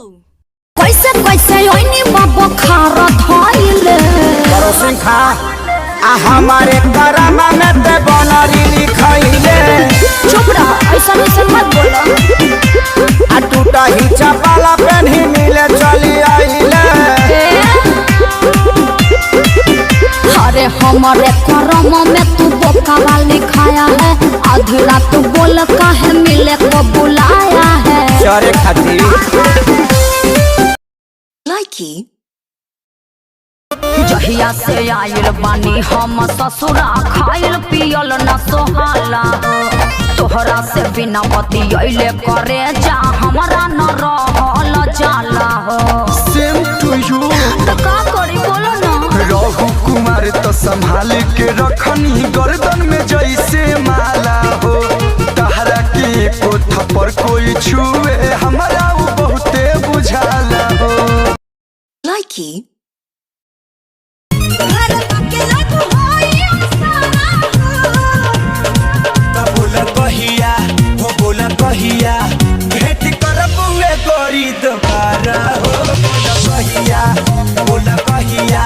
कैसे कैसे ओइनी बाबा खारा धइले करो सिंखा आ हमारे करामा में ते बनरी लिखइले। चुप रह, ऐसा ऐसा मत बोलो। आ टूटा ही चपाला पेन्ही मिले चली आइले। अरे हमारे करम में तू बोकावा लिखाया है, आधी रात बोल काहे मिले को बुलाया है। चरे खातिर लाइकी जहिया से आइल बानी हम ससुरा, खाइल पियल न सोहाला हो। तोहरा से बिना बतियले करे जा हमारा न रहल जाला हो। सेम टू यू। तो का करी बोलो ना। रहु कुमार तो संभाल के रखनी गर्दन में जैसे माला हो। तहरा के को थप्पड़ कोई छुए हमारा वो बहुते बुझाला हो। लाइकी कहिया भेट करबुए गोरी दोबारा हो। बोला कहिया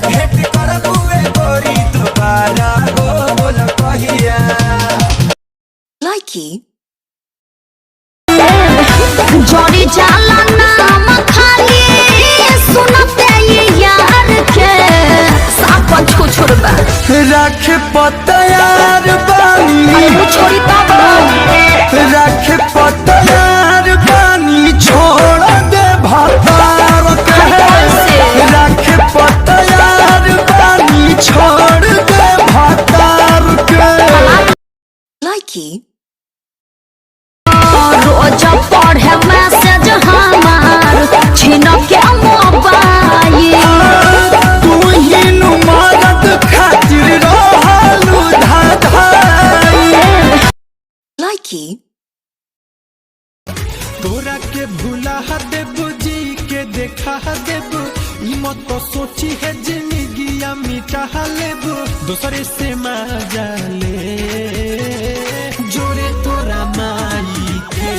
भेट करबुए गोरी दोबारा हो। बोला कहिया। लाइकी जोड़ी जाला नाम खाली सुनते ये यार के साप छुछुरबा रख पतयार बानी। अरे वो छोड़ी तब रख पतयार बानी छोड़ दे भतार के। रख पतयार बानी छोड़ दे भतार के। लाइकी रोज पढ़े मैसेज हमार छीन के मोबाइल। तू ही नु मदद खातिर रहलू धाधाई। लाइकी तोरा के भूला देबू जी के देखा देबू ई मत तो सोची है जिंदगिया मिटा लेबू। दूसरे से मजा ले जोरे तोरा माई के।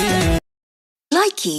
लाइकी